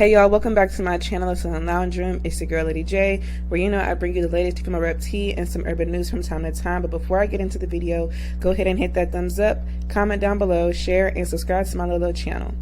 Hey y'all, welcome back to my channel. It's in the lounge room. It's your girl Lady J, where I bring you the latest female rap tea and some urban news from time to time. But before I get into the video, go ahead and hit that thumbs up, comment down below, share, and subscribe to my little channel.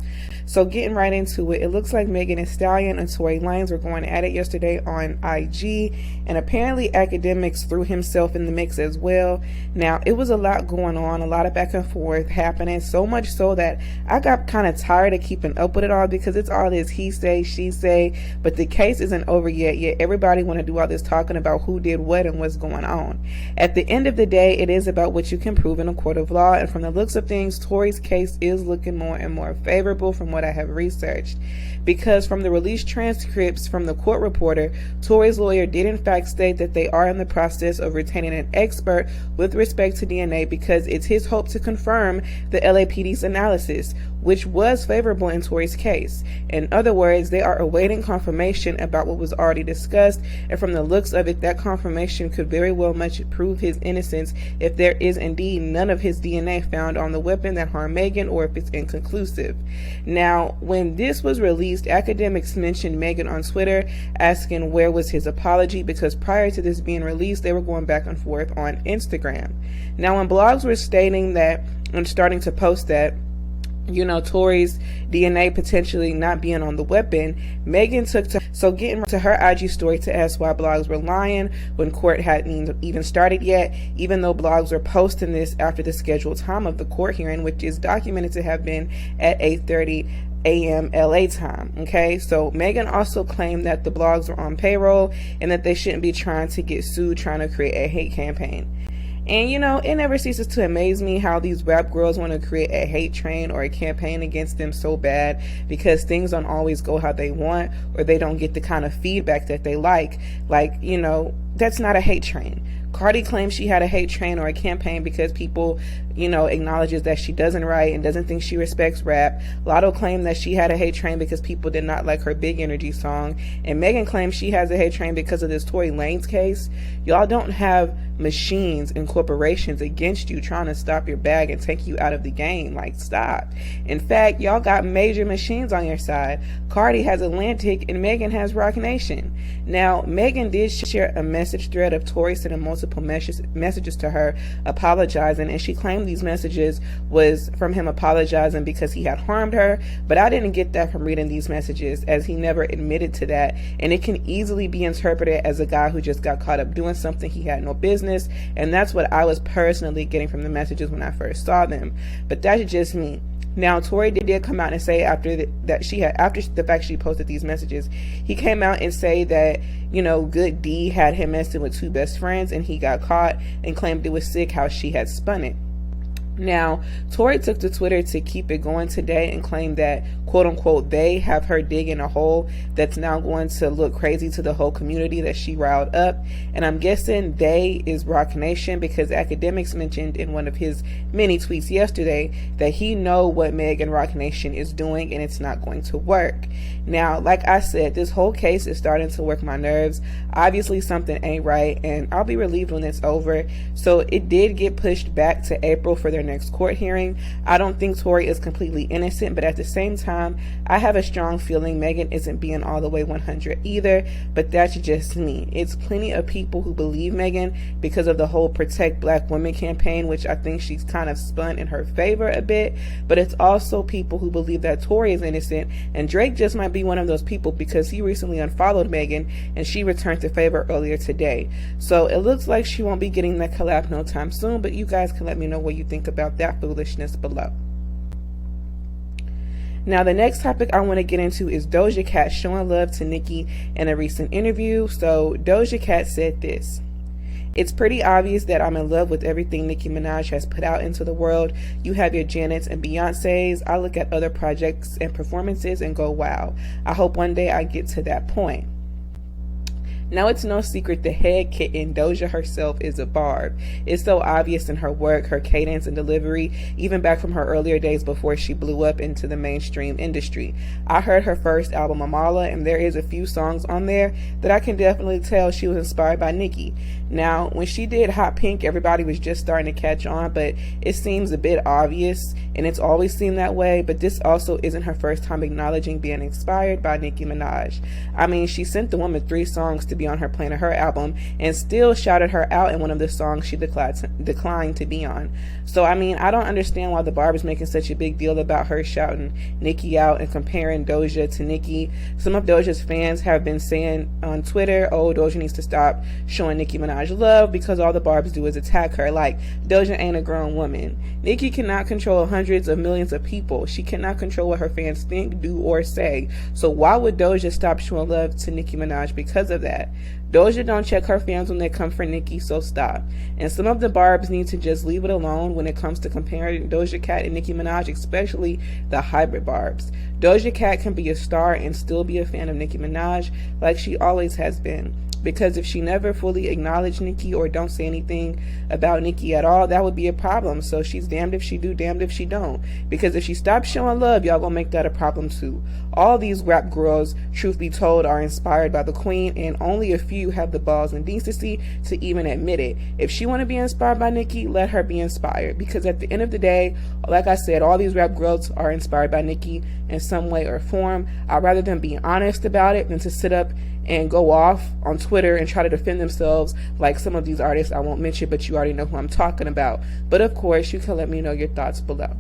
So getting right into it, it looks like Megan and Stallion and Tory Lanez were going at it yesterday on IG, and apparently Academics threw himself in the mix as well. Now, it was a lot going on, a lot of back and forth happening, so much so that I got kind of tired of keeping up with it all because it's all this he say, she say, but the case isn't over yet everybody want to do all this talking about who did what and what's going on. At the end of the day, it is about what you can prove in a court of law, and from the looks of things, Tory's case is looking more and more favorable from what I have researched, because from the released transcripts from the court reporter, Tory's lawyer did in fact state that they are in the process of retaining an expert with respect to DNA because it's his hope to confirm the LAPD's analysis, which was favorable in Tory's case. In other words, they are awaiting confirmation about what was already discussed, and from the looks of it, that confirmation could very well much prove his innocence if there is indeed none of his DNA found on the weapon that harmed Megan, or if it's inconclusive. Now, when this was released, Academics mentioned Megan on Twitter, asking where was his apology, because prior to this being released, they were going back and forth on Instagram. Now, when blogs were stating that and starting to post that, Tory's DNA potentially not being on the weapon, Megan took to getting to her IG story to ask why blogs were lying when court hadn't even started yet, even though blogs were posting this after the scheduled time of the court hearing, which is documented to have been at 8:30 a.m. LA time. Okay, so Megan also claimed that the blogs were on payroll and that they shouldn't be trying to get sued trying to create a hate campaign. And it never ceases to amaze me how these rap girls want to create a hate train or a campaign against them so bad, because things don't always go how they want, or they don't get the kind of feedback that they like. That's not a hate train. Cardi claims she had a hate train or a campaign because people, acknowledges that she doesn't write and doesn't think she respects rap. Lotto claimed that she had a hate train because people did not like her Big Energy song. And Megan claims she has a hate train because of this Tory Lanez case. Y'all don't have machines and corporations against you trying to stop your bag and take you out of the game. Stop. In fact, y'all got major machines on your side. Cardi has Atlantic and Megan has Rock Nation. Now, Megan did share a message thread of Tory sending multiple messages to her apologizing, and she claimed these messages was from him apologizing because he had harmed her, but I didn't get that from reading these messages, as he never admitted to that, and it can easily be interpreted as a guy who just got caught up doing something he had no business, and that's what I was personally getting from the messages when I first saw them. But that's just me. Now, Tory did come out and say after the fact she posted these messages, he came out and say that, Good D had him messing with two best friends and he got caught, and claimed it was sick how she had spun it. Now, Tory took to Twitter to keep it going today and claimed that, quote unquote, they have her digging a hole that's now going to look crazy to the whole community that she riled up. And I'm guessing they is Rock Nation, because Academics mentioned in one of his many tweets yesterday that he know what Meg and Rock Nation is doing and it's not going to work. Now, like I said, this whole case is starting to work my nerves. Obviously something ain't right, and I'll be relieved when it's over. So it did get pushed back to April for their next court hearing. I don't think Tory is completely innocent, but at the same time, I have a strong feeling Megan isn't being all the way 100 either, but that's just me. It's plenty of people who believe Megan because of the whole Protect Black Women campaign, which I think she's kind of spun in her favor a bit, but it's also people who believe that Tory is innocent, and Drake just might be one of those people because he recently unfollowed Megan and she returned to favor earlier today. So it looks like she won't be getting that collab no time soon, but you guys can let me know what you think about that foolishness below. Now, the next topic I want to get into is Doja Cat showing love to Nicki in a recent interview. So Doja Cat said this: "It's pretty obvious that I'm in love with everything Nicki Minaj has put out into the world. You have your Janets and Beyoncés. I look at other projects and performances and go, wow, I hope one day I get to that point." Now, it's no secret the head kitten, Doja herself, is a barb. It's so obvious in her work, her cadence and delivery, even back from her earlier days before she blew up into the mainstream industry. I heard her first album, Amala, and there is a few songs on there that I can definitely tell she was inspired by Nicki. Now, when she did Hot Pink, everybody was just starting to catch on, but it seems a bit obvious, and it's always seemed that way, but this also isn't her first time acknowledging being inspired by Nicki Minaj. I mean, she sent the woman 3 songs to be on her Planet Her album and still shouted her out in one of the songs she declined to be on. So, I mean, I don't understand why the barb is making such a big deal about her shouting Nicki out and comparing Doja to Nicki. Some of Doja's fans have been saying on Twitter, oh, Doja needs to stop showing Nicki Minaj love because all the barbs do is attack her. Like, Doja ain't a grown woman. Nicki cannot control hundreds of millions of people. She cannot control what her fans think, do, or say. So why would Doja stop showing love to Nicki Minaj because of that? Doja don't check her fans when they come for Nicki, so stop. And some of the barbs need to just leave it alone when it comes to comparing Doja Cat and Nicki Minaj, especially the hybrid barbs. Doja Cat can be a star and still be a fan of Nicki Minaj like she always has been. Because if she never fully acknowledged Nicki or don't say anything about Nicki at all, that would be a problem. So she's damned if she do, damned if she don't. Because if she stops showing love, y'all gonna make that a problem too. All these rap girls, truth be told, are inspired by the queen, and only a few have the balls and decency to even admit it. If she want to be inspired by Nicki, let her be inspired. Because at the end of the day, like I said, all these rap girls are inspired by Nicki in some way or form. I'd rather them be honest about it than to sit up and go off on Twitter and try to defend themselves like some of these artists I won't mention, but you already know who I'm talking about. But of course, you can let me know your thoughts below.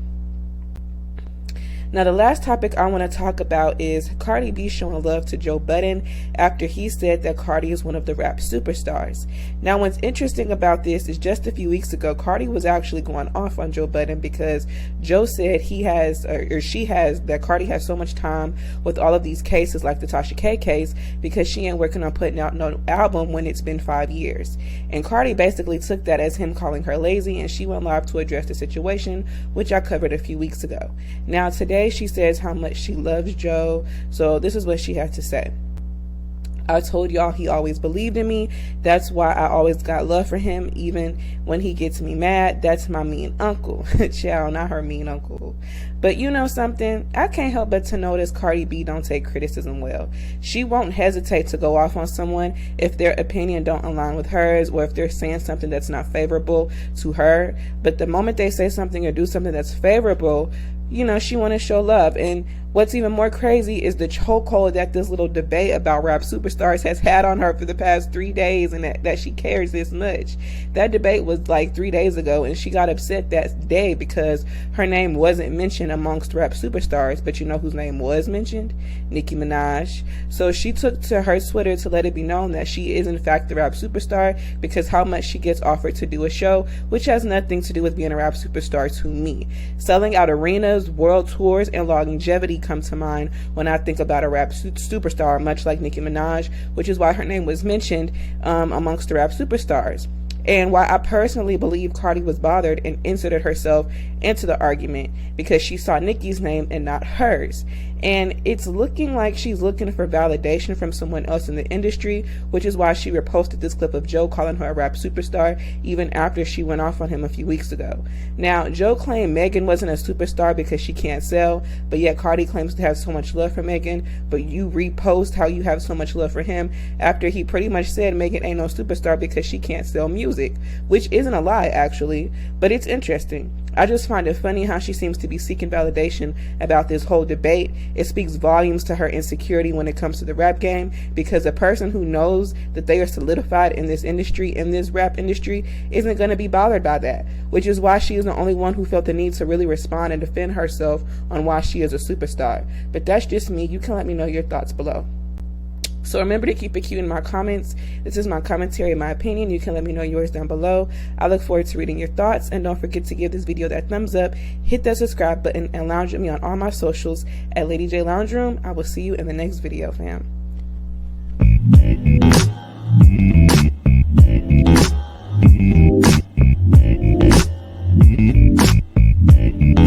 Now, the last topic I want to talk about is Cardi B showing love to Joe Budden after he said that Cardi is one of the rap superstars. Now, what's interesting about this is just a few weeks ago, Cardi was actually going off on Joe Budden because Joe said that Cardi has so much time with all of these cases like the Tasha K case because she ain't working on putting out no album when it's been 5 years. And Cardi basically took that as him calling her lazy, and she went live to address the situation, which I covered a few weeks ago. Now, today, she says how much she loves Joe. So this is what she had to say. I told y'all he always believed in me. That's why I always got love for him, even when he gets me mad. That's my mean uncle. Child, not her mean uncle. But you know something? I can't help but to notice Cardi B don't take criticism well. She won't hesitate to go off on someone if their opinion don't align with hers or if they're saying something that's not favorable to her. But the moment they say something or do something that's favorable, you know, she want to show love. And what's even more crazy is the chokehold that this little debate about rap superstars has had on her for the past 3 days, and that she cares this much. That debate was like 3 days ago, and she got upset that day because her name wasn't mentioned amongst rap superstars. But you know whose name was mentioned? Nicki Minaj. So she took to her Twitter to let it be known that she is in fact the rap superstar because how much she gets offered to do a show, which has nothing to do with being a rap superstar to me. Selling out arenas, world tours, and longevity come to mind when I think about a rap superstar, much like Nicki Minaj, which is why her name was mentioned amongst the rap superstars. And why I personally believe Cardi was bothered and inserted herself into the argument because she saw Nicki's name and not hers. And it's looking like she's looking for validation from someone else in the industry, which is why she reposted this clip of Joe calling her a rap superstar even after she went off on him a few weeks ago. Now, Joe claimed Megan wasn't a superstar because she can't sell, but yet Cardi claims to have so much love for Megan, but you repost how you have so much love for him after he pretty much said Megan ain't no superstar because she can't sell music, which isn't a lie actually, but it's interesting. I just find it funny how she seems to be seeking validation about this whole debate. It speaks volumes to her insecurity when it comes to the rap game, because a person who knows that they are solidified in this industry, in this rap industry, isn't going to be bothered by that, which is why she is the only one who felt the need to really respond and defend herself on why she is a superstar. But that's just me. You can let me know your thoughts below. So remember to keep it cute in my comments. This is my commentary, my opinion. You can let me know yours down below. I look forward to reading your thoughts. And don't forget to give this video that thumbs up, hit that subscribe button, and lounge with me on all my socials at Lady J Lounge Room. I will see you in the next video, fam.